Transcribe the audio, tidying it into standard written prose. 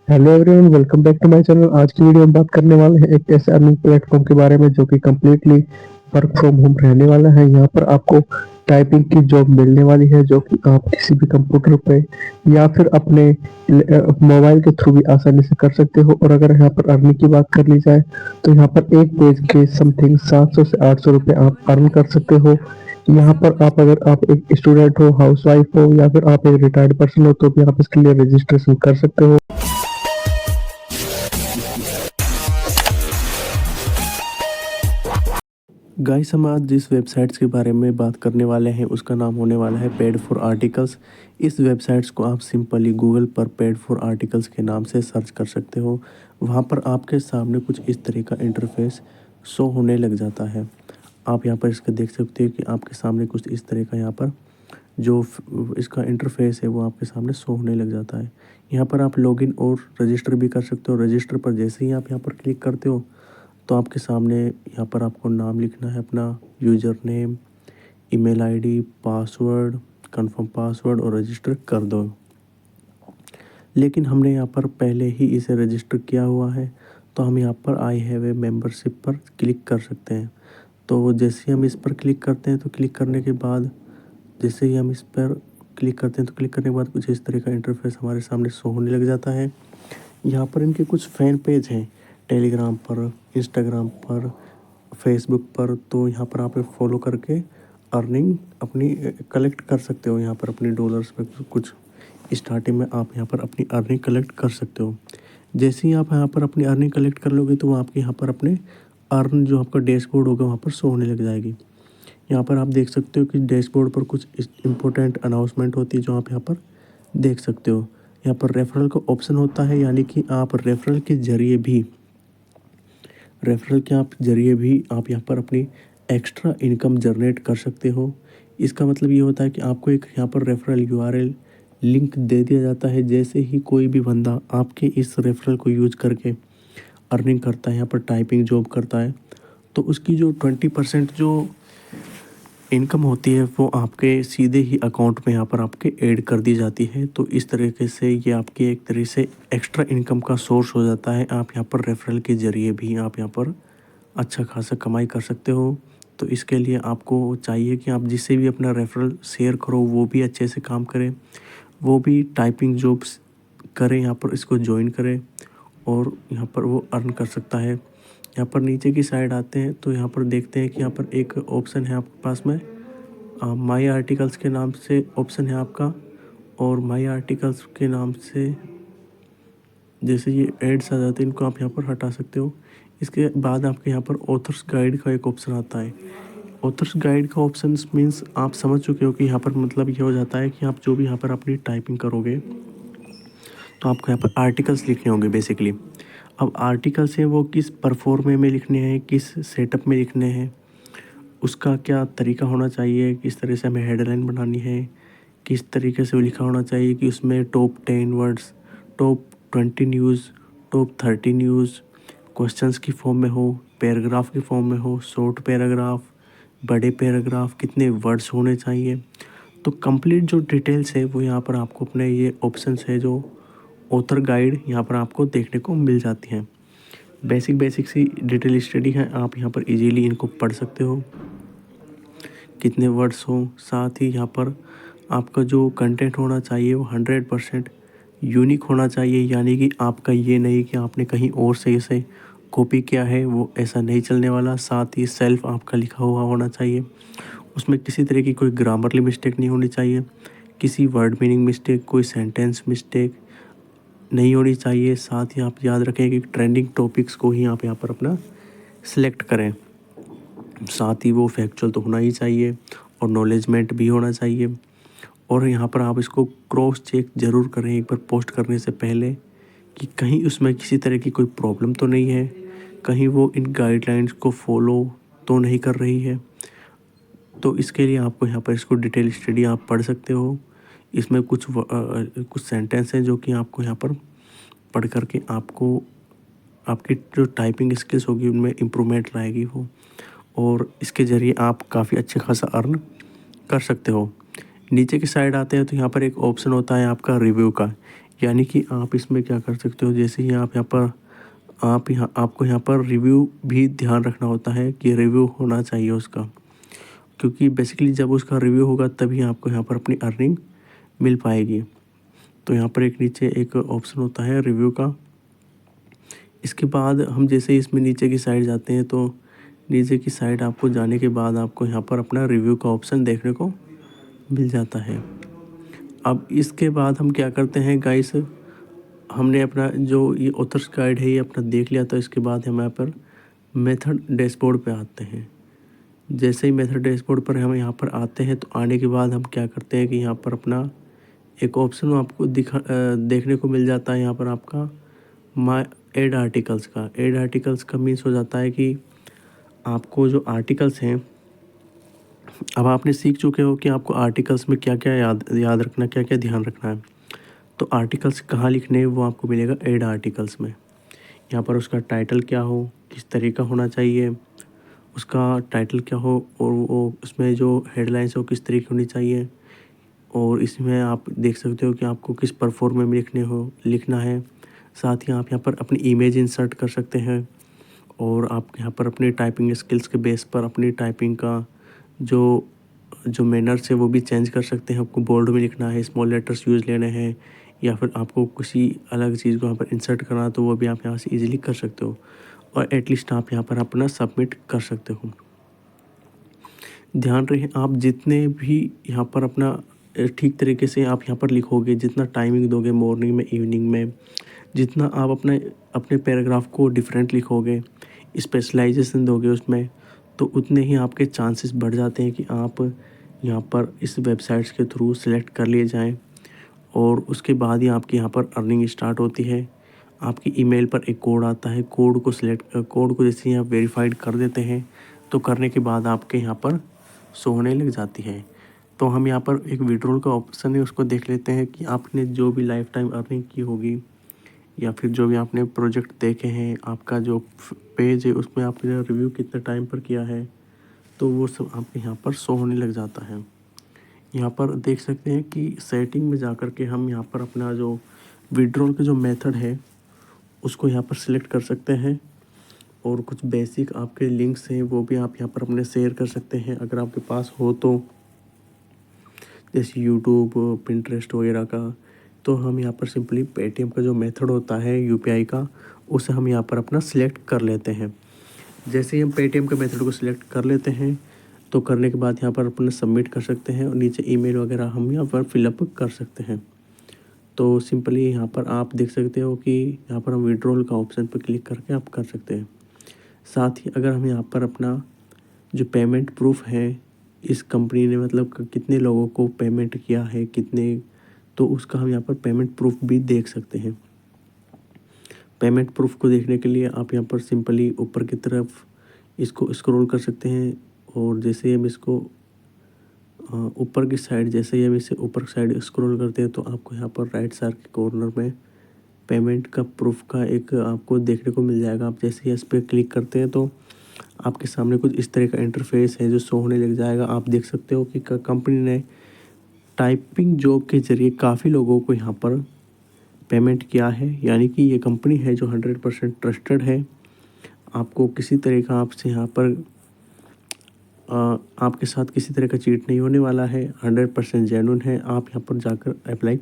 Hello everyone, welcome back to my channel. आज की video में बात करने वाले हैं एक ऐसे अर्निंग प्लेटफॉर्म के बारे में जो कि कम्प्लीटली वर्क फ्रॉम होम रहने वाला है। यहाँ पर आपको टाइपिंग की जॉब मिलने वाली है जो कि आप किसी भी कंप्यूटर पे या फिर अपने मोबाइल के थ्रू भी आसानी से कर सकते हो। और अगर यहाँ पर अर्निंग की बात कर ली जाए तो यहाँ पर एक पेज के समथिंग 700 से 800 रुपये आप अर्न कर सकते हो। यहाँ पर आप अगर आप एक स्टूडेंट हो, हाउसवाइफ हो या फिर आप एक रिटायर्ड पर्सन हो तो भी आप इसके लिए रजिस्ट्रेशन कर सकते हो। गाइस, हम आज जिस वेबसाइट्स के बारे में बात करने वाले हैं उसका नाम होने वाला है पेड फॉर आर्टिकल्स। इस वेबसाइट्स को आप सिंपली गूगल पर पेड फॉर आर्टिकल्स के नाम से सर्च कर सकते हो। वहाँ पर आपके सामने कुछ इस तरह का इंटरफेस शो होने लग जाता है। आप यहाँ पर इसका देख सकते हो कि आपके सामने कुछ इस तरह का यहाँ पर जो इसका इंटरफेस है वो आपके सामने शो होने लग जाता है। यहाँ पर आप लॉगिन और रजिस्टर भी कर सकते हो। रजिस्टर पर जैसे ही आप यहाँ पर क्लिक करते हो तो आपके सामने यहाँ पर आपको नाम लिखना है, अपना user name, email ID, password, confirm password और रजिस्टर कर दो। लेकिन हमने यहाँ पर पहले ही इसे रजिस्टर किया हुआ है तो हम यहाँ पर आई हैव ए मेंबरशिप पर क्लिक कर सकते हैं। तो जैसे ही हम इस पर क्लिक करते हैं तो क्लिक करने के बाद जैसे ही हम इस पर क्लिक करते हैं तो क्लिक करने के बाद कुछ इस तरह का इंटरफेस हमारे सामने शो होने लग जाता है। यहाँ पर इनके कुछ फ़ैन पेज हैं, टेलीग्राम पर, इंस्टाग्राम पर, फेसबुक पर। तो यहाँ पर आप फॉलो करके अर्निंग अपनी कलेक्ट कर सकते हो। यहाँ पर अपनी डॉलर्स में कुछ स्टार्टिंग में आप यहाँ पर अपनी अर्निंग कलेक्ट कर सकते हो। जैसे ही आप यहाँ पर अपनी अर्निंग कलेक्ट कर लोगे तो वो आपके यहाँ पर अपने अर्न जो आपका डैशबोर्ड होगा वहाँ पर शो होने लग जाएगी। यहाँ पर आप देख सकते हो कि डैशबोर्ड पर कुछ इम्पोर्टेंट अनाउंसमेंट होती है जो आप यहाँ पर देख सकते हो। यहाँ पर रेफरल का ऑप्शन होता है, यानी कि आप रेफरल के जरिए भी आप यहाँ पर अपनी एक्स्ट्रा इनकम जनरेट कर सकते हो। इसका मतलब ये होता है कि आपको एक यहाँ पर रेफरल यूआरएल लिंक दे दिया जाता है। जैसे ही कोई भी बंदा आपके इस रेफरल को यूज करके अर्निंग करता है, यहाँ पर टाइपिंग जॉब करता है, तो उसकी जो 20% जो इनकम होती है वो आपके सीधे ही अकाउंट में यहाँ पर आपके ऐड कर दी जाती है। तो इस तरीके से ये आपकी एक तरह से एक्स्ट्रा इनकम का सोर्स हो जाता है। आप यहाँ पर रेफरल के ज़रिए भी आप यहाँ पर अच्छा खासा कमाई कर सकते हो। तो इसके लिए आपको चाहिए कि आप जिससे भी अपना रेफरल शेयर करो वो भी अच्छे से काम करे, वो भी टाइपिंग जॉब्स करे, यहाँ पर इसको ज्वाइन करे और यहाँ पर वो अर्न कर सकता है। यहाँ पर नीचे की साइड आते हैं तो यहाँ पर देखते हैं कि यहाँ पर एक ऑप्शन है आपके पास में माई आर्टिकल्स के नाम से ऑप्शन है आपका। और माई आर्टिकल्स के नाम से जैसे ये एड्स आ जाते हैं इनको आप यहाँ पर हटा सकते हो। इसके बाद आपके यहाँ पर ऑथर्स गाइड का एक ऑप्शन आता है। ऑथर्स गाइड का ऑप्शन मीन्स आप समझ चुके हो कि यहाँ पर मतलब ये हो जाता है कि आप जो भी यहाँ पर अपनी टाइपिंग करोगे तो आपको यहाँ पर आर्टिकल्स लिखने होंगे बेसिकली। अब आर्टिकल्स हैं वो किस परफॉर्मे में लिखने हैं, किस सेटअप में लिखने हैं, उसका क्या तरीका होना चाहिए, किस तरह से हमें हेडलाइन बनानी है, किस तरीके से वो लिखा होना चाहिए कि उसमें top 10 words, top 20 news, top 30 news questions की फॉर्म में हो, पैराग्राफ की फॉर्म में हो, शॉर्ट पैराग्राफ, बड़े पैराग्राफ, कितने वर्ड्स होने चाहिए। तो कंप्लीट जो डिटेल्स है वो यहाँ पर आपको अपने ये ऑप्शंस है जो ऑथर गाइड यहाँ पर आपको देखने को मिल जाती हैं। बेसिक सी डिटेल स्टडी है, आप यहाँ पर इजीली इनको पढ़ सकते हो, कितने वर्ड्स हो। साथ ही यहाँ पर आपका जो कंटेंट होना चाहिए वो 100% यूनिक होना चाहिए, यानी कि आपका ये नहीं कि आपने कहीं और से इसे कॉपी किया है, वो ऐसा नहीं चलने वाला। साथ ही सेल्फ आपका लिखा हुआ होना चाहिए, उसमें किसी तरह की कोई ग्रामरली मिस्टेक नहीं होनी चाहिए, किसी वर्ड मीनिंग मिस्टेक, कोई सेंटेंस मिस्टेक नहीं होनी चाहिए। साथ ही आप याद रखें कि ट्रेंडिंग टॉपिक्स को ही आप यहाँ पर अपना सिलेक्ट करें। साथ ही वो फैक्चुअल तो होना ही चाहिए और नॉलेजमेंट भी होना चाहिए। और यहाँ पर आप इसको क्रॉस चेक ज़रूर करें एक बार पोस्ट करने से पहले कि कहीं उसमें किसी तरह की कोई प्रॉब्लम तो नहीं है, कहीं वो इन गाइडलाइंस को फॉलो तो नहीं कर रही है। तो इसके लिए आपको यहाँ पर इसको डिटेल स्टडी आप पढ़ सकते हो। इसमें कुछ सेंटेंस हैं जो कि आपको यहाँ पर पढ़ करके आपको आपकी जो टाइपिंग स्किल्स होगी उनमें इम्प्रूवमेंट लाएगी वो, और इसके ज़रिए आप काफ़ी अच्छे खासा अर्न कर सकते हो। नीचे की साइड आते हैं तो यहाँ पर एक ऑप्शन होता है आपका रिव्यू का। यानी कि आप इसमें क्या कर सकते हो, जैसे ही आप यहाँ पर आपको यहाँ पर रिव्यू भी ध्यान रखना होता है कि रिव्यू होना चाहिए उसका, क्योंकि बेसिकली जब उसका रिव्यू होगा तभी आपको यहाँ पर अपनी अर्निंग मिल पाएगी। तो यहाँ पर एक नीचे एक ऑप्शन होता है रिव्यू का। इसके बाद हम जैसे इसमें नीचे की साइड जाते हैं तो नीचे की साइड आपको जाने के बाद आपको यहाँ पर अपना रिव्यू का ऑप्शन देखने को मिल जाता है। अब इसके बाद हम क्या करते हैं गाइस, हमने अपना जो ये ऑथर्स गाइड है ये अपना देख लिया, तो इसके बाद हम यहाँ पर मेथड डैशबोर्ड पे आते हैं। जैसे ही मेथड डैशबोर्ड पर हम यहाँ पर आते हैं तो आने के बाद हम क्या करते हैं कि यहाँ पर अपना एक ऑप्शन आपको देखने को मिल जाता है। यहाँ पर आपका माय ऐड आर्टिकल्स का मीन्स हो जाता है कि आपको जो आर्टिकल्स हैं, अब आपने सीख चुके हो कि आपको आर्टिकल्स में क्या क्या याद रखना, क्या क्या ध्यान रखना है। तो आर्टिकल्स कहाँ लिखने हैं वो आपको मिलेगा ऐड आर्टिकल्स में। यहाँ पर उसका टाइटल क्या हो, किस तरह का होना चाहिए, उसका टाइटल क्या हो, और वो उसमें जो हेडलाइंस हो किस तरह की होनी चाहिए। और इसमें आप देख सकते हो कि आपको किस परफॉर्म में लिखना है। साथ ही आप यहाँ पर अपनी इमेज इंसर्ट कर सकते हैं, और आप यहाँ पर अपने टाइपिंग स्किल्स के बेस पर अपनी टाइपिंग का जो मैनर्स है वो भी चेंज कर सकते हैं। आपको बोल्ड में लिखना है, स्मॉल लेटर्स यूज़ लेने हैं, या फिर आपको किसी अलग चीज़ को यहाँ पर इंसर्ट करना है तो वो भी आप यहाँ से ईजिली कर सकते हो, और एटलीस्ट आप यहाँ पर अपना सबमिट कर सकते हो। ध्यान रहे आप जितने भी यहाँ पर अपना ठीक तरीके से आप यहाँ पर लिखोगे, जितना टाइमिंग दोगे मॉर्निंग में, इवनिंग में, जितना आप अपने पैराग्राफ को डिफरेंट लिखोगे, स्पेशलाइजेशन दोगे उसमें, तो उतने ही आपके चांसेस बढ़ जाते हैं कि आप यहाँ पर इस वेबसाइट्स के थ्रू सेलेक्ट कर लिए जाएं, और उसके बाद ही आपकी यहाँ पर अर्निंग स्टार्ट होती है। आपकी ईमेल पर एक कोड आता है, कोड को जैसे ही आप वेरीफाइड कर देते हैं तो करने के बाद आपके यहाँ पर शो होने लग जाती है। तो हम यहाँ पर एक विड्रॉल का ऑप्शन है उसको देख लेते हैं कि आपने जो भी लाइफ टाइम अर्निंग की होगी, या फिर जो भी आपने प्रोजेक्ट देखे हैं, आपका जो पेज है उसमें आपने रिव्यू कितने टाइम पर किया है, तो वो सब आपके यहाँ पर शो होने लग जाता है। यहाँ पर देख सकते हैं कि सेटिंग में जाकर के हम यहाँ पर अपना जो विड्रॉल का जो मेथड है उसको यहाँ पर सिलेक्ट कर सकते हैं, और कुछ बेसिक आपके लिंक्स हैं वो भी आप यहाँ पर अपने शेयर कर सकते हैं अगर आपके पास हो तो, जैसे यूट्यूब, पिंटरेस्ट वगैरह का। तो हम यहाँ पर सिंपली पेटीएम का जो मेथड होता है यूपीआई का, उसे हम यहाँ पर अपना सिलेक्ट कर लेते हैं। जैसे ही हम पेटीएम के मेथड को सिलेक्ट कर लेते हैं तो करने के बाद यहाँ पर अपना सबमिट कर सकते हैं, और नीचे ईमेल वगैरह हम यहाँ पर फिलअप कर सकते हैं। तो सिंपली यहाँ पर आप देख सकते हो कि यहाँ पर हम विड्रॉल का ऑप्शन पर क्लिक करके आप कर सकते हैं। साथ ही अगर हम यहाँ पर अपना जो पेमेंट प्रूफ है, इस कंपनी ने मतलब कितने लोगों को पेमेंट किया है, कितने, तो उसका हम यहाँ पर पेमेंट प्रूफ भी देख सकते हैं। पेमेंट प्रूफ को देखने के लिए आप यहाँ पर सिंपली ऊपर की तरफ इसको स्क्रॉल कर सकते हैं, और जैसे हम इसको ऊपर की साइड, जैसे ही हम इसे ऊपर की साइड स्क्रॉल करते हैं तो आपको यहाँ पर राइट साइड के कॉर्नर में पेमेंट का प्रूफ का एक आपको देखने को मिल जाएगा। आप जैसे ही इस पर क्लिक करते हैं तो आपके सामने कुछ इस तरह का इंटरफेस है जो शो होने लग जाएगा। आप देख सकते हो कि कंपनी ने टाइपिंग जॉब के ज़रिए काफ़ी लोगों को यहाँ पर पेमेंट किया है, यानी कि ये कंपनी है जो 100% ट्रस्टेड है। आपको किसी तरह का आपसे यहाँ पर आपके साथ किसी तरह का चीट नहीं होने वाला है, 100% जेन्युइन है। आप यहाँ पर जाकर अप्लाई